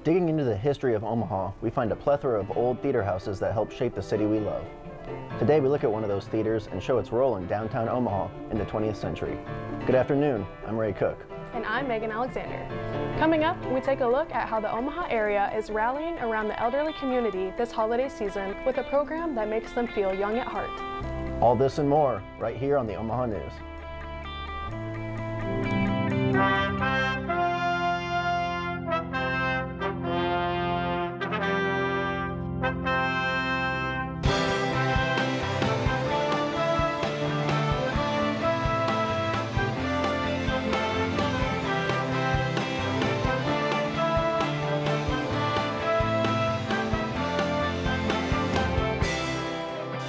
Digging into the history of Omaha, we find a plethora of old theater houses that help shape the city we love. Today we look at one of those theaters and show its role in downtown Omaha in the 20th century. Good afternoon, I'm Ray Cook. And I'm Megan Alexander. Coming up, we take a look at how the Omaha area is rallying around the elderly community this holiday season with a program that makes them feel young at heart. All this and more right here on the Omaha News.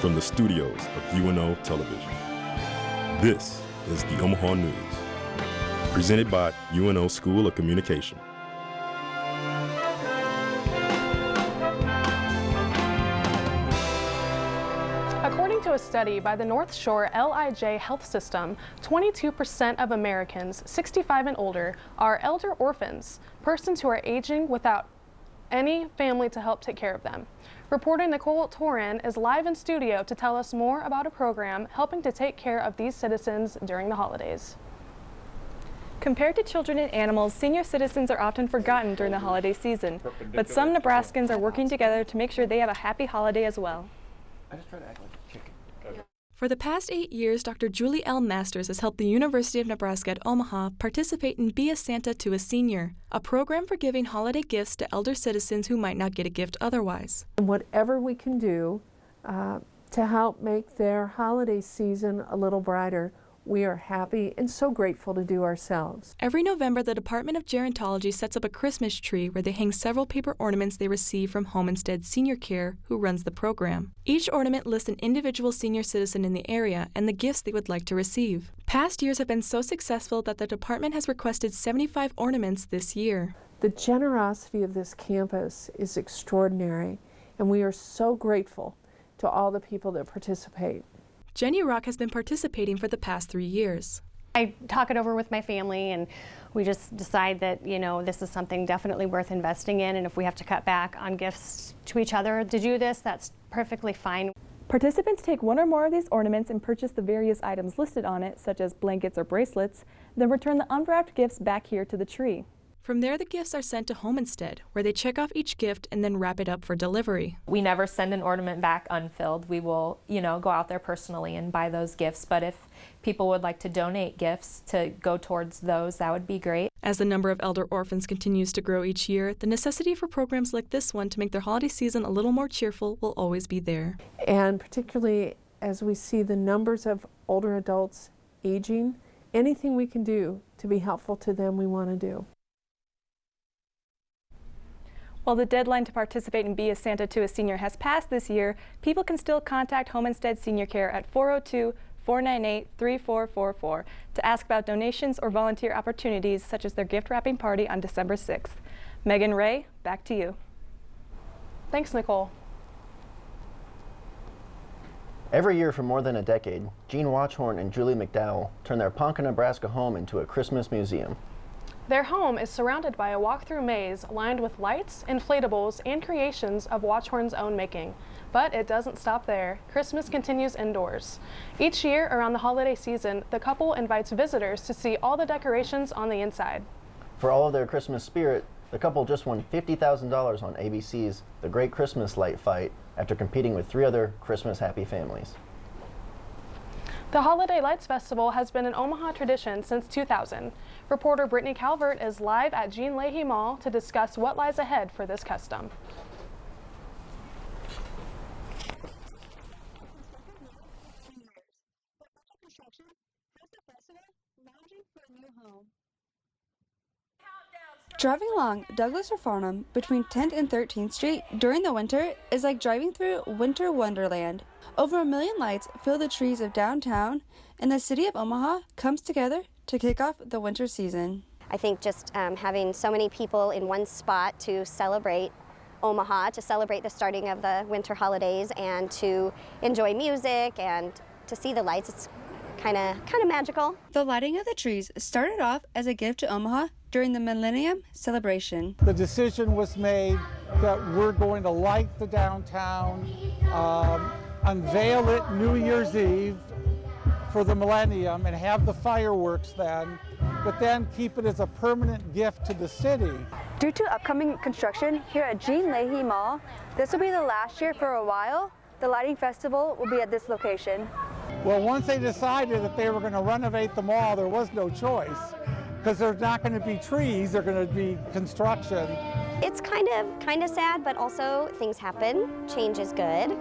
From the studios of UNO Television, this is the Omaha News, presented by UNO School of Communication. According to a study by the North Shore LIJ Health System, 22% of Americans 65 and older are elder orphans, persons who are aging without any family to help take care of them. Reporter Nicole Torin is live in studio to tell us more about a program helping to take care of these citizens during the holidays. Compared to children and animals, senior citizens are often forgotten during the holiday season, but some Nebraskans are working together to make sure they have a happy holiday as well. I just try to act like a chicken. For the past 8 years, Dr. Julie L. Masters has helped the University of Nebraska at Omaha participate in Be a Santa to a Senior, a program for giving holiday gifts to elder citizens who might not get a gift otherwise. Whatever we can do to help make their holiday season a little brighter, we are happy and so grateful to do ourselves. Every November, the Department of Gerontology sets up a Christmas tree where they hang several paper ornaments they receive from Home Instead Senior Care, who runs the program. Each ornament lists an individual senior citizen in the area and the gifts they would like to receive. Past years have been so successful that the department has requested 75 ornaments this year. The generosity of this campus is extraordinary, and we are so grateful to all the people that participate. Jenny Rock has been participating for the past 3 years. I talk it over with my family and we just decide that, this is something definitely worth investing in, and if we have to cut back on gifts to each other to do this, that's perfectly fine. Participants take one or more of these ornaments and purchase the various items listed on it, such as blankets or bracelets, then return the unwrapped gifts back here to the tree. From there, the gifts are sent to Home Instead, where they check off each gift and then wrap it up for delivery. We never send an ornament back unfilled. We will, go out there personally and buy those gifts. But if people would like to donate gifts to go towards those, that would be great. As the number of elder orphans continues to grow each year, the necessity for programs like this one to make their holiday season a little more cheerful will always be there. And particularly as we see the numbers of older adults aging, anything we can do to be helpful to them, we want to do. While the deadline to participate in Be a Santa to a Senior has passed this year, people can still contact Home Instead Senior Care at 402-498-3444 to ask about donations or volunteer opportunities such as their gift wrapping party on December 6th. Megan Ray, back to you. Thanks, Nicole. Every year for more than a decade, Gene Watchhorn and Julie McDowell turn their Ponca, Nebraska home into a Christmas museum. Their home is surrounded by a walk-through maze lined with lights, inflatables, and creations of Watchhorn's own making. But it doesn't stop there. Christmas continues indoors. Each year around the holiday season, the couple invites visitors to see all the decorations on the inside. For all of their Christmas spirit, the couple just won $50,000 on ABC's The Great Christmas Light Fight after competing with 3 other Christmas-happy families. The Holiday Lights Festival has been an Omaha tradition since 2000. Reporter Brittany Calvert is live at Jean Leahy Mall to discuss what lies ahead for this custom. Driving along Douglas or Farnham between 10th and 13th Street during the winter is like driving through winter wonderland. Over 1 million lights fill the trees of downtown, and the city of Omaha comes together to kick off the winter season. I think just having so many people in one spot to celebrate Omaha, to celebrate the starting of the winter holidays and to enjoy music and to see the lights, it's kind of magical. The lighting of the trees started off as a gift to Omaha during the Millennium celebration. The decision was made that we're going to light the downtown, unveil it New Year's Eve for the Millennium and have the fireworks then, but then keep it as a permanent gift to the city. Due to upcoming construction here at Jean Leahy Mall, this will be the last year for a while. The lighting festival will be at this location. Well, once they decided that they were going to renovate the mall, there was no choice, because there's not going to be trees, there's going to be construction. It's kind of sad, but also things happen. Change is good.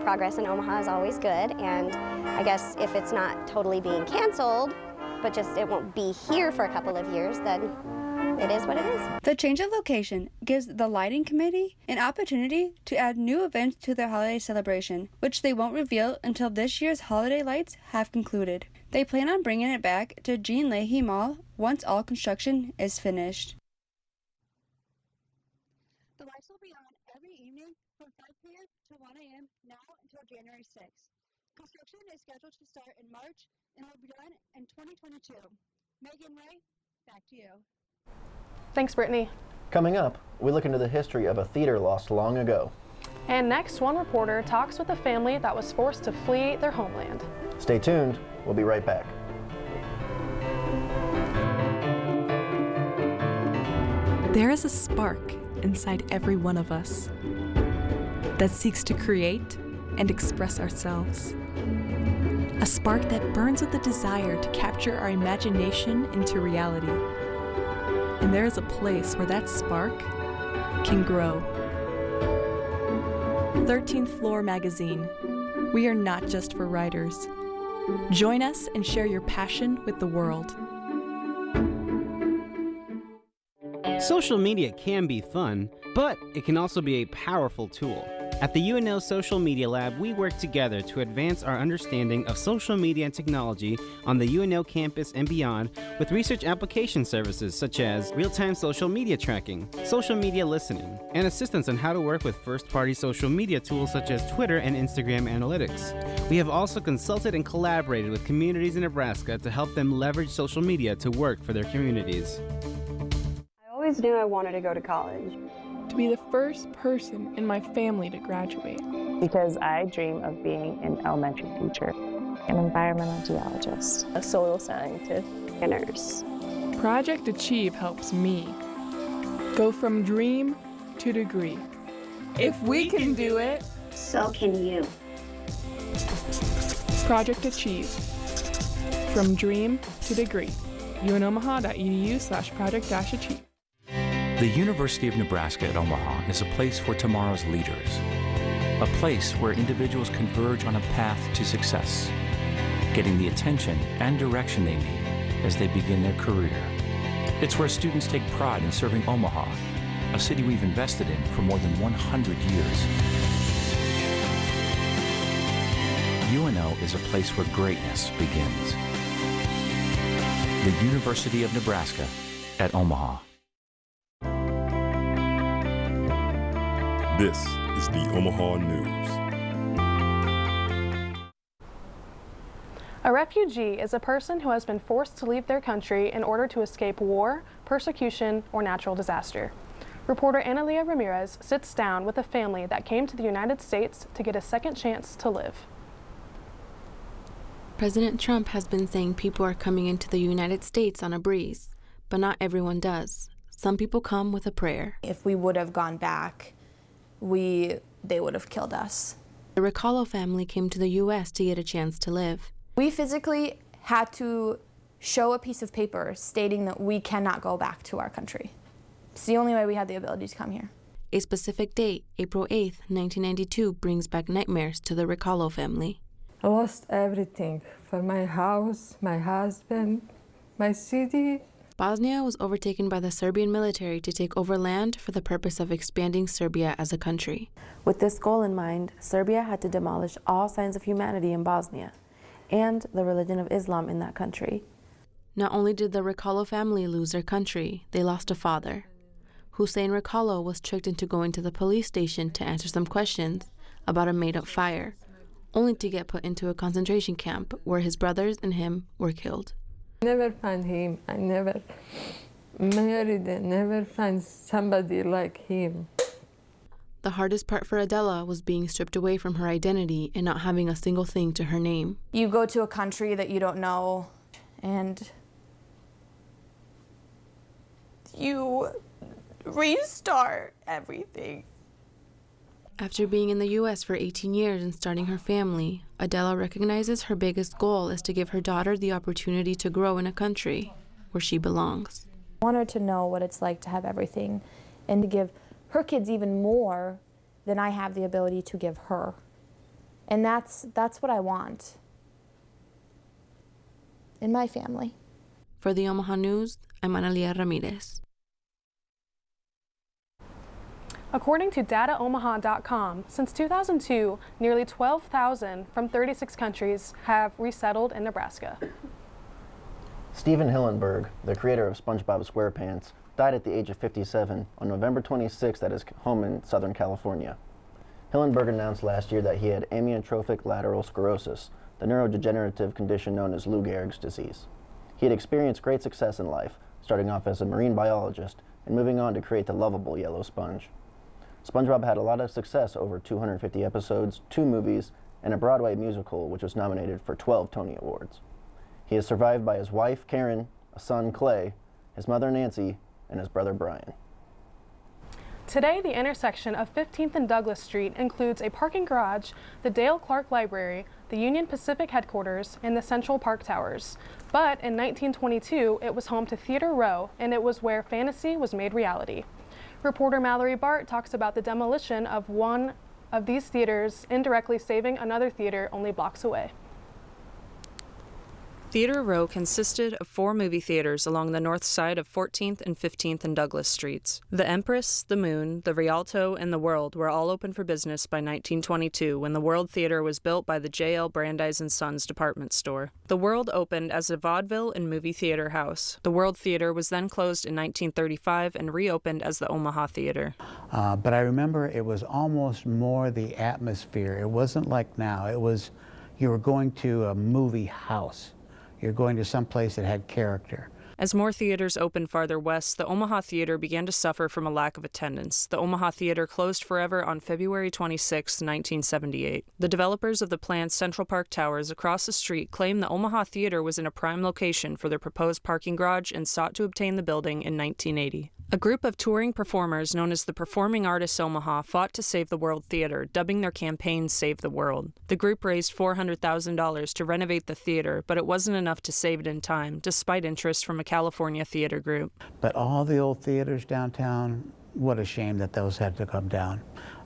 Progress in Omaha is always good, and I guess if it's not totally being canceled, but just it won't be here for a couple of years, then it is what it is. The change of location gives the lighting committee an opportunity to add new events to their holiday celebration, which they won't reveal until this year's holiday lights have concluded. They plan on bringing it back to Jean Leahy Mall once all construction is finished. The lights will be on every evening from 5 p.m. to 1 a.m. now until January 6th. Construction is scheduled to start in March and will be done in 2022. Megan Ray, back to you. Thanks, Brittany. Coming up, we look into the history of a theater lost long ago. And next, one reporter talks with a family that was forced to flee their homeland. Stay tuned. We'll be right back. There is a spark inside every one of us that seeks to create and express ourselves. A spark that burns with the desire to capture our imagination into reality. And there is a place where that spark can grow. 13th Floor Magazine. We are not just for writers. Join us and share your passion with the world. Social media can be fun, but it can also be a powerful tool. At the UNO Social Media Lab, we work together to advance our understanding of social media and technology on the UNO campus and beyond with research application services such as real-time social media tracking, social media listening, and assistance on how to work with first-party social media tools such as Twitter and Instagram analytics. We have also consulted and collaborated with communities in Nebraska to help them leverage social media to work for their communities. I always knew I wanted to go to college. To be the first person in my family to graduate. Because I dream of being an elementary teacher, an environmental geologist, a soil scientist, a nurse. Project Achieve helps me go from dream to degree. If we can do it, so can you. Project Achieve. From dream to degree. unomaha.edu/project-achieve. The University of Nebraska at Omaha is a place for tomorrow's leaders, a place where individuals converge on a path to success, getting the attention and direction they need as they begin their career. It's where students take pride in serving Omaha, a city we've invested in for more than 100 years. UNO is a place where greatness begins. The University of Nebraska at Omaha. This is the Omaha News. A refugee is a person who has been forced to leave their country in order to escape war, persecution, or natural disaster. Reporter Analia Ramirez sits down with a family that came to the United States to get a second chance to live. President Trump has been saying people are coming into the United States on a breeze, but not everyone does. Some people come with a prayer. If we would have gone back, they would have killed us. The Ricallo family came to the U.S. to get a chance to live. We physically had to show a piece of paper stating that we cannot go back to our country. It's the only way we had the ability to come here. A specific date, April 8th, 1992, brings back nightmares to the Ricallo family. I lost everything, from my house, my husband, my city. Bosnia was overtaken by the Serbian military to take over land for the purpose of expanding Serbia as a country. With this goal in mind, Serbia had to demolish all signs of humanity in Bosnia and the religion of Islam in that country. Not only did the Ricallo family lose their country, they lost a father. Hussein Ricallo was tricked into going to the police station to answer some questions about a made-up fire, only to get put into a concentration camp where his brothers and him were killed. I never found him. I never Merida never finds somebody like him. The hardest part for Adela was being stripped away from her identity and not having a single thing to her name. You go to a country that you don't know, and you restart everything. After being in the U.S. for 18 years and starting her family, Adela recognizes her biggest goal is to give her daughter the opportunity to grow in a country where she belongs. I want her to know what it's like to have everything and to give her kids even more than I have the ability to give her. And that's what I want in my family. For the Omaha News, I'm Analia Ramirez. According to DataOmaha.com, since 2002, nearly 12,000 from 36 countries have resettled in Nebraska. Steven Hillenburg, the creator of SpongeBob SquarePants, died at the age of 57 on November 26th at his home in Southern California. Hillenburg announced last year that he had amyotrophic lateral sclerosis, the neurodegenerative condition known as Lou Gehrig's disease. He had experienced great success in life, starting off as a marine biologist and moving on to create the lovable yellow sponge. SpongeBob had a lot of success over 250 episodes, 2 movies, and a Broadway musical which was nominated for 12 Tony Awards. He is survived by his wife, Karen, a son, Clay, his mother, Nancy, and his brother, Brian. Today, the intersection of 15th and Douglas Street includes a parking garage, the Dale Clark Library, the Union Pacific headquarters, and the Central Park Towers. But in 1922, it was home to Theater Row, and it was where fantasy was made reality. Reporter Mallory Bart talks about the demolition of one of these theaters, indirectly saving another theater only blocks away. Theater Row consisted of 4 movie theaters along the north side of 14th and 15th and Douglas Streets. The Empress, the Moon, the Rialto, and the World were all open for business by 1922 when the World Theater was built by the J.L. Brandeis & Sons department store. The World opened as a vaudeville and movie theater house. The World Theater was then closed in 1935 and reopened as the Omaha Theater. But I remember it was almost more the atmosphere. It wasn't like now. It was, you were going to a movie house. You're going to some place that had character. As more theaters opened farther west, the Omaha Theater began to suffer from a lack of attendance. The Omaha Theater closed forever on February 26, 1978. The developers of the plant's Central Park Towers across the street claimed the Omaha Theater was in a prime location for their proposed parking garage and sought to obtain the building in 1980. A group of touring performers known as the Performing Artists Omaha fought to save the World Theater, dubbing their campaign Save the World. The group raised $400,000 to renovate the theater, but it wasn't enough to save it in time, despite interest from a California theater group. But all the old theaters downtown, what a shame that those had to come down,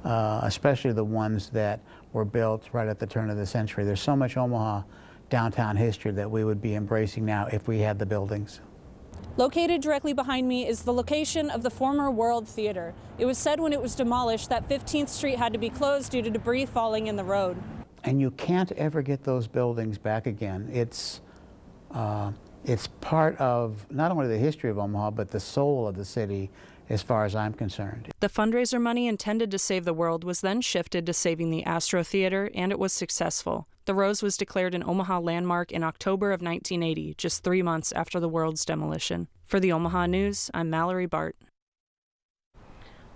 especially the ones that were built right at the turn of the century. There's so much Omaha downtown history that we would be embracing now if we had the buildings. Located directly behind me is the location of the former World Theater. It was said when it was demolished that 15th Street had to be closed due to debris falling in the road. And you can't ever get those buildings back again. It's part of not only the history of Omaha, but the soul of the city as far as I'm concerned. The fundraiser money intended to save the world was then shifted to saving the Astro Theater, and it was successful. The Rose was declared an Omaha landmark in October of 1980, just 3 months after the World's demolition. For the Omaha News, I'm Mallory Bart.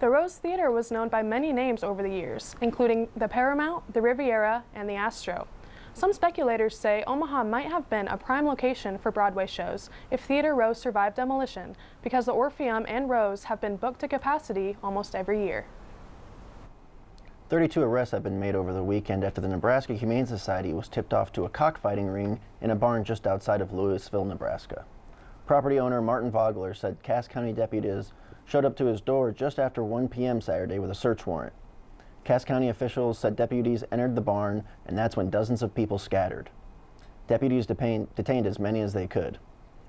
The Rose Theater was known by many names over the years, including the Paramount, the Riviera, and the Astro. Some speculators say Omaha might have been a prime location for Broadway shows if Theater Row survived demolition, because the Orpheum and Rose have been booked to capacity almost every year. 32 arrests have been made over the weekend after the Nebraska Humane Society was tipped off to a cockfighting ring in a barn just outside of Louisville, Nebraska. Property owner Martin Vogler said Cass County deputies showed up to his door just after 1 p.m. Saturday with a search warrant. Cass County officials said deputies entered the barn, and that's when dozens of people scattered. Deputies detained as many as they could.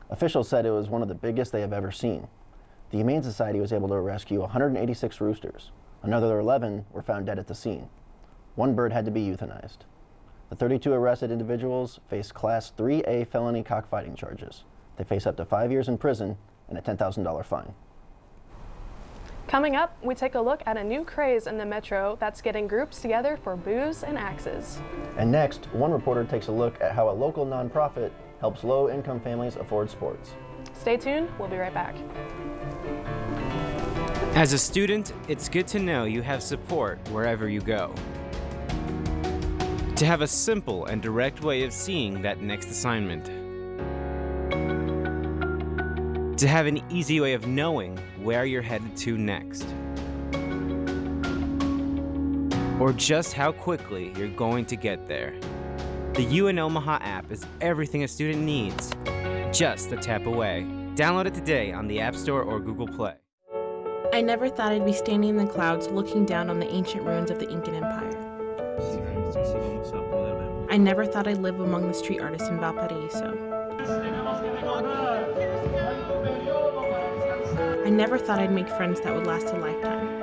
Officials said it was one of the biggest they have ever seen. The Humane Society was able to rescue 186 roosters. Another 11 were found dead at the scene. 1 bird had to be euthanized. The 32 arrested individuals face Class 3A felony cockfighting charges. They face up to 5 years in prison and a $10,000 fine. Coming up, we take a look at a new craze in the metro that's getting groups together for booze and axes. And next, one reporter takes a look at how a local nonprofit helps low-income families afford sports. Stay tuned, we'll be right back. As a student, it's good to know you have support wherever you go. To have a simple and direct way of seeing that next assignment. To have an easy way of knowing where you're headed to next. Or just how quickly you're going to get there. The UN Omaha app is everything a student needs, just a tap away. Download it today on the App Store or Google Play. I never thought I'd be standing in the clouds looking down on the ancient ruins of the Incan Empire. I never thought I'd live among the street artists in Valparaiso. I never thought I'd make friends that would last a lifetime.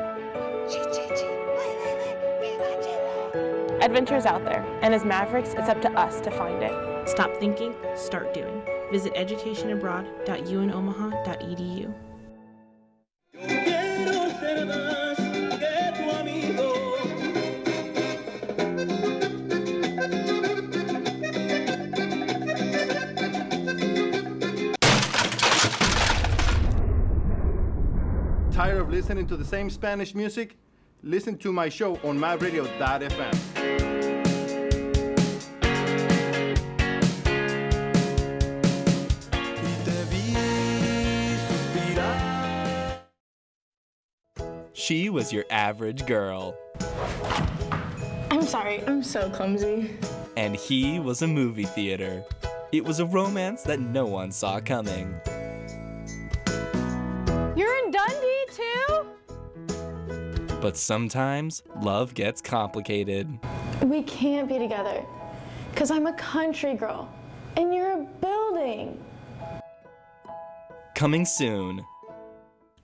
Adventure's out there, and as Mavericks, it's up to us to find it. Stop thinking, start doing. Visit educationabroad.unomaha.edu. Tired of listening to the same Spanish music? Listen to my show on myradio.fm. She was your average girl. I'm sorry, I'm so clumsy. And he was a movie theater. It was a romance that no one saw coming. You're in Dundee, too? But sometimes, love gets complicated. We can't be together, because I'm a country girl, and you're a building. Coming soon.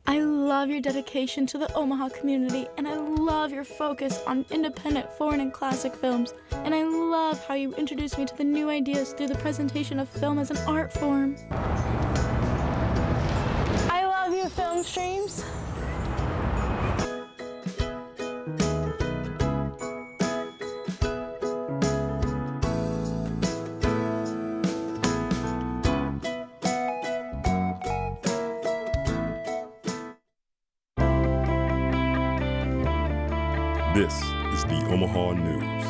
I love your dedication to the Omaha community, and I love your focus on independent foreign and classic films, and I love how you introduced me to the new ideas through the presentation of film as an art form. I love you, film streams. This is the Omaha News.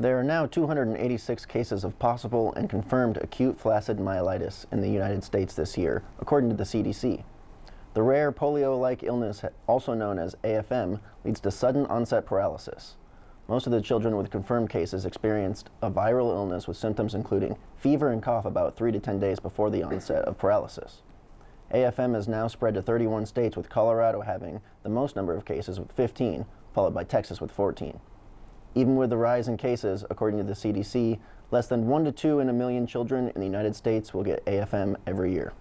There are now 286 cases of possible and confirmed acute flaccid myelitis in the United States this year, according to the CDC. The rare polio-like illness, also known as AFM, leads to sudden onset paralysis. Most of the children with confirmed cases experienced a viral illness with symptoms including fever and cough about 3 to 10 days before the onset of paralysis. AFM has now spread to 31 states, with Colorado having the most number of cases with 15, followed by Texas with 14. Even with the rise in cases, according to the CDC, less than 1 to 2 in a million children in the United States will get AFM every year.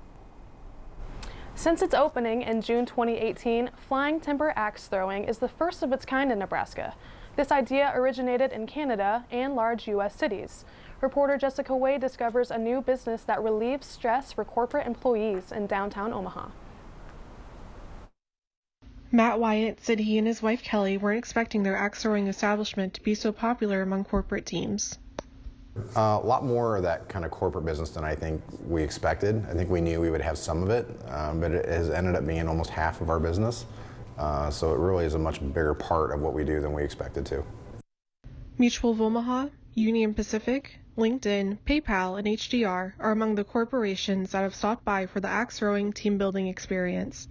Since its opening in June 2018, flying timber axe throwing is the first of its kind in Nebraska. This idea originated in Canada and large U.S. cities. Reporter Jessica Wade discovers a new business that relieves stress for corporate employees in downtown Omaha. Matt Wyatt said he and his wife Kelly weren't expecting their axe throwing establishment to be so popular among corporate teams. A lot more of that kind of corporate business than I think we expected. I think we knew we would have some of it, but it has ended up being almost half of our business. So it really is a much bigger part of what we do than we expected to. Mutual of Omaha, Union Pacific, LinkedIn, PayPal, and HDR are among the corporations that have stopped by for the axe throwing team building experience.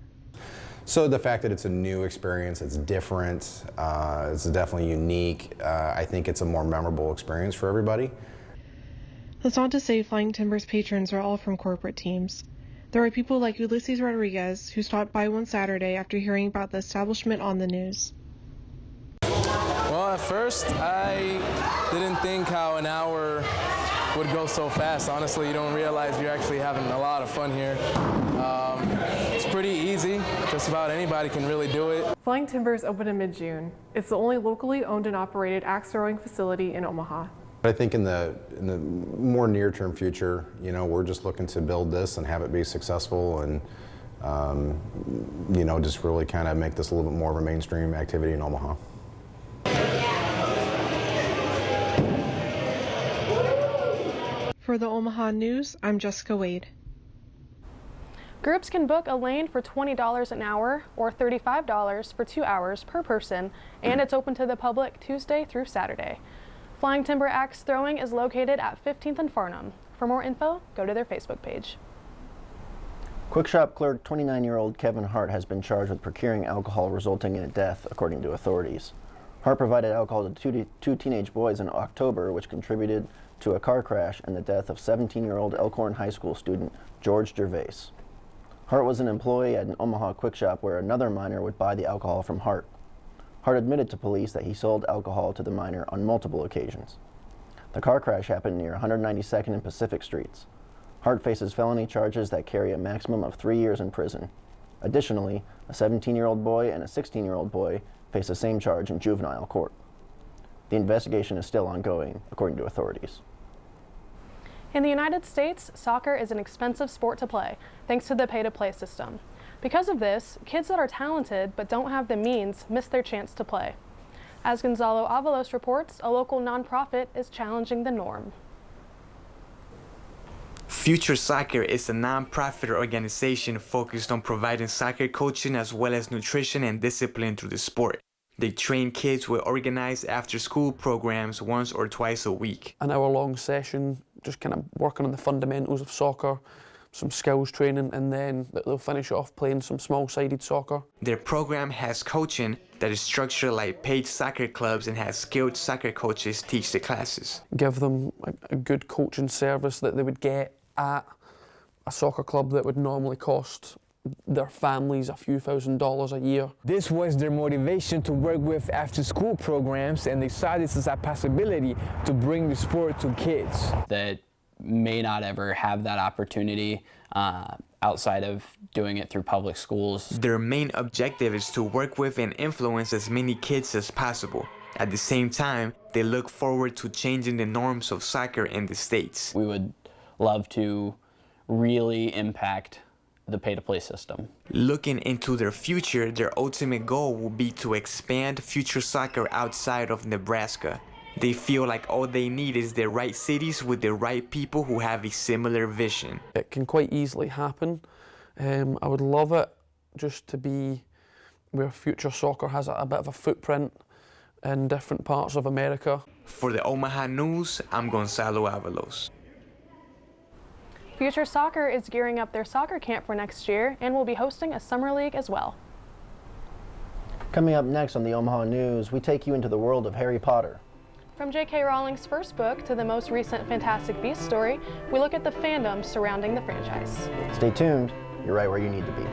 So the fact that it's a new experience, it's different, it's definitely unique. I think it's a more memorable experience for everybody. That's not to say Flying Timber's patrons are all from corporate teams. There are people like Ulysses Rodriguez who stopped by one Saturday after hearing about the establishment on the news. Well, at first, I didn't think how an hour would go so fast. Honestly, you don't realize you're actually having a lot of fun here. It's pretty easy. Just about anybody can really do it. Flying Timbers opened in mid-June. It's the only locally owned and operated axe throwing facility in Omaha. I think in the more near-term future, you know, we're just looking to build this and have it be successful, and you know, just really kind of make this a little bit more of a mainstream activity in Omaha. For the Omaha News, I'm Jessica Wade. Groups can book a lane for $20 an hour or $35 for 2 hours per person, and it's open to the public Tuesday through Saturday. Flying Timber Axe Throwing is located at 15th and Farnham. For more info, go to their Facebook page. Quick Shop clerk 29-year-old Kevin Hart has been charged with procuring alcohol resulting in a death, according to authorities. Hart provided alcohol to two teenage boys in October, which contributed to a car crash and the death of 17-year-old Elkhorn High School student George Gervais. Hart was an employee at an Omaha Quick Shop where another minor would buy the alcohol from Hart. Hart admitted to police that he sold alcohol to the minor on multiple occasions. The car crash happened near 192nd and Pacific Streets. Hart faces felony charges that carry a maximum of 3 years in prison. Additionally, a 17-year-old boy and a 16-year-old boy face the same charge in juvenile court. The investigation is still ongoing, according to authorities. In the United States, soccer is an expensive sport to play, thanks to the pay-to-play system. Because of this, kids that are talented but don't have the means miss their chance to play. As Gonzalo Avalos reports, a local nonprofit is challenging the norm. Future Soccer is a non-profit organization focused on providing soccer coaching as well as nutrition and discipline through the sport. They train kids with organized after-school programs once or twice a week. An hour-long session, just kind of working on the fundamentals of soccer, some skills training, and then they'll finish off playing some small-sided soccer. Their program has coaching that is structured like paid soccer clubs and has skilled soccer coaches teach the classes. Give them a good coaching service that they would get at a soccer club that would normally cost their families a few $1,000s a year. This was their motivation to work with after-school programs, and they saw this as a possibility to bring the sport to kids that may not ever have that opportunity outside of doing it through public schools. Their main objective is to work with and influence as many kids as possible. At the same time, they look forward to changing the norms of soccer in the States. We would love to really impact the pay-to-play system. Looking into their future, their ultimate goal will be to expand future soccer outside of Nebraska. They feel like all they need is the right cities with the right people who have a similar vision. It can quite easily happen. I would love it just to be where future soccer has a bit of a footprint in different parts of America. For the Omaha News, I'm Gonzalo Avalos. Future Soccer is gearing up their soccer camp for next year and will be hosting a summer league as well. Coming up next on the Omaha News, we take you into the world of Harry Potter. From J.K. Rowling's first book to the most recent Fantastic Beasts story, we look at the fandom surrounding the franchise. Stay tuned, you're right where you need to be.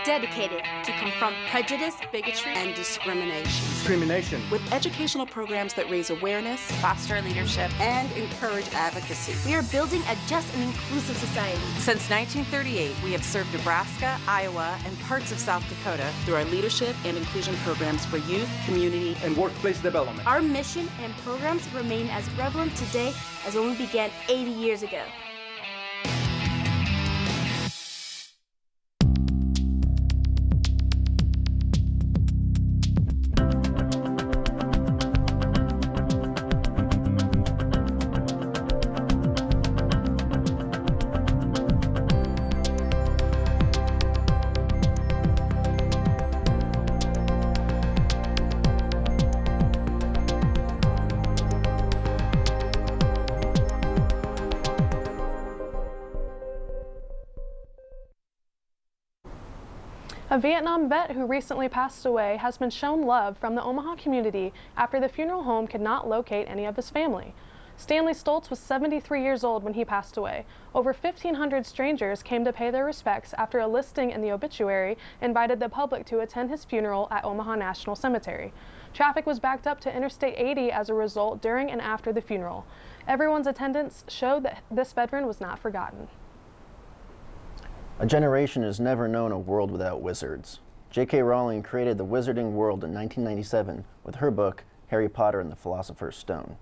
Dedicated to confront prejudice, bigotry, and discrimination. With educational programs that raise awareness, foster leadership, and encourage advocacy. We are building a just and inclusive society. Since 1938, we have served Nebraska, Iowa, and parts of South Dakota through our leadership and inclusion programs for youth, community, and workplace development. Our mission and programs remain as relevant today as when we began 80 years ago. A Vietnam vet who recently passed away has been shown love from the Omaha community after the funeral home could not locate any of his family. Stanley Stoltz was 73 years old when he passed away. Over 1,500 strangers came to pay their respects after a listing in the obituary invited the public to attend his funeral at Omaha National Cemetery. Traffic was backed up to Interstate 80 as a result during and after the funeral. Everyone's attendance showed that this veteran was not forgotten. A generation has never known a world without wizards. J.K. Rowling created the wizarding world in 1997 with her book, Harry Potter and the Philosopher's Stone.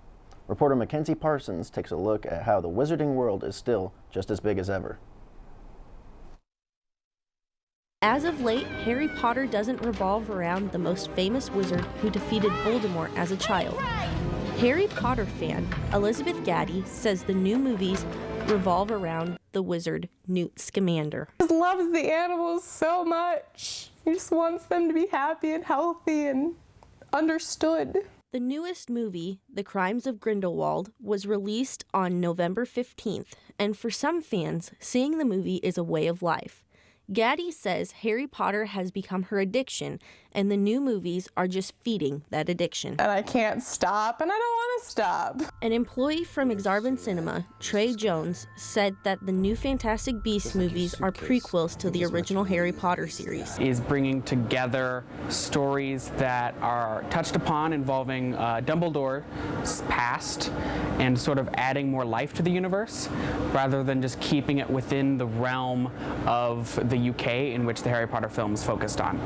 Reporter Mackenzie Parsons takes a look at how the wizarding world is still just as big as ever. As of late, Harry Potter doesn't revolve around the most famous wizard who defeated Voldemort as a child. Harry Potter fan Elizabeth Gaddy says the new movies revolve around the wizard Newt Scamander. He just loves the animals so much. He just wants them to be happy and healthy and understood. The newest movie, The Crimes of Grindelwald, was released on November 15th, and for some fans, seeing the movie is a way of life. Gaddy says Harry Potter has become her addiction, and the new movies are just feeding that addiction. And I can't stop, and I don't want to stop. An employee from Exarban Cinema, Trey Jones, said that the new Fantastic Beasts movies are prequels to the original Harry Potter series. Is bringing together stories that are touched upon involving Dumbledore's past and sort of adding more life to the universe rather than just keeping it within the realm of the UK in which the Harry Potter films focused on.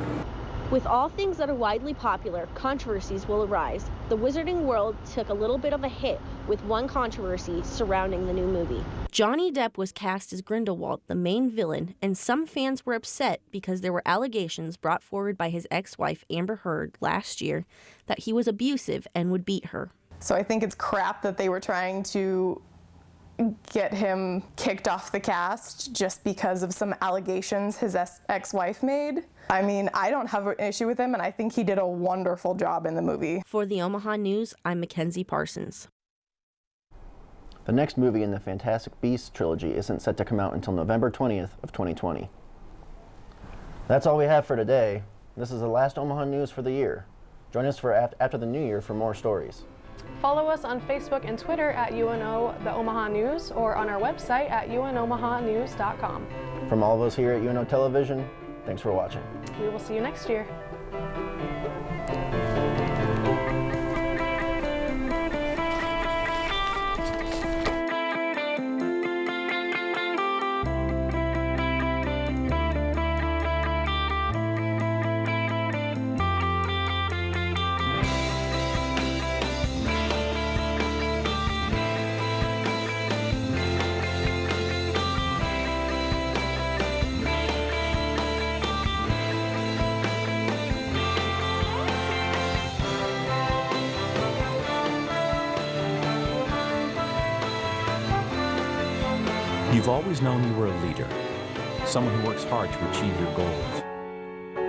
With all things that are widely popular, controversies will arise. The wizarding world took a little bit of a hit with one controversy surrounding the new movie. Johnny Depp was cast as Grindelwald, the main villain, and some fans were upset because there were allegations brought forward by his ex-wife Amber Heard last year that he was abusive and would beat her. So I think it's crap that they were trying to get him kicked off the cast just because of some allegations his ex-wife made. I mean, I don't have an issue with him, and I think he did a wonderful job in the movie. For the Omaha News, I'm Mackenzie Parsons. The next movie in the Fantastic Beasts trilogy isn't set to come out until November 20th of 2020. That's all we have for today. This is the last Omaha News for the year. Join us for after the new year for more stories. Follow us on Facebook and Twitter at UNO The Omaha News or on our website at unomahanews.com. From all of us here at UNO Television, thanks for watching. We will see you next year. You've always known you were a leader, someone who works hard to achieve your goals.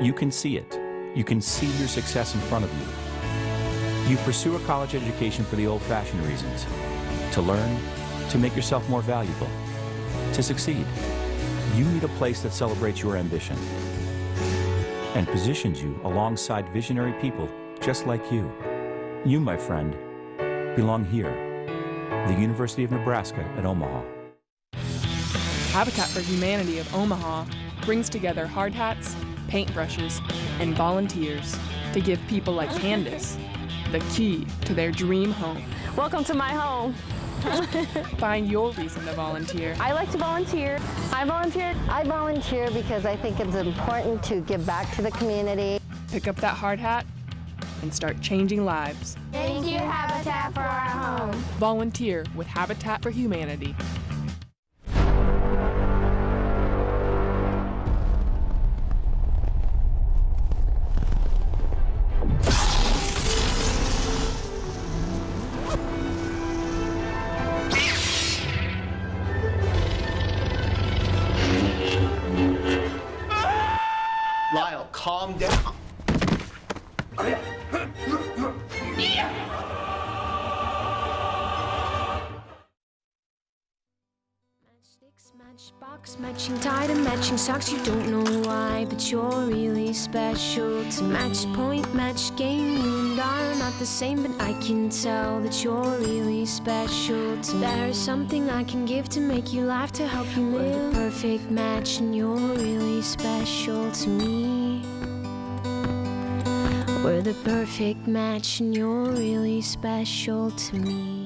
You can see it. You can see your success in front of you. You pursue a college education for the old-fashioned reasons, to learn, to make yourself more valuable, to succeed. You need a place that celebrates your ambition and positions you alongside visionary people just like you. You, my friend, belong here, the University of Nebraska at Omaha. Habitat for Humanity of Omaha brings together hard hats, paintbrushes, and volunteers to give people like Candace the key to their dream home. Welcome to my home. Find your reason to volunteer. I like to volunteer. I volunteer. I volunteer because I think it's important to give back to the community. Pick up that hard hat and start changing lives. Thank you, Habitat for our home. Volunteer with Habitat for Humanity. Lyle, calm down. Matchbox, matching tie and matching socks. You don't know why, but you're really special to match point, match game. You and I are not the same, but I can tell that you're really special to me. There's something I can give to make you laugh, to help you live. We're the perfect match, and you're really special to me. We're the perfect match, and you're really special to me.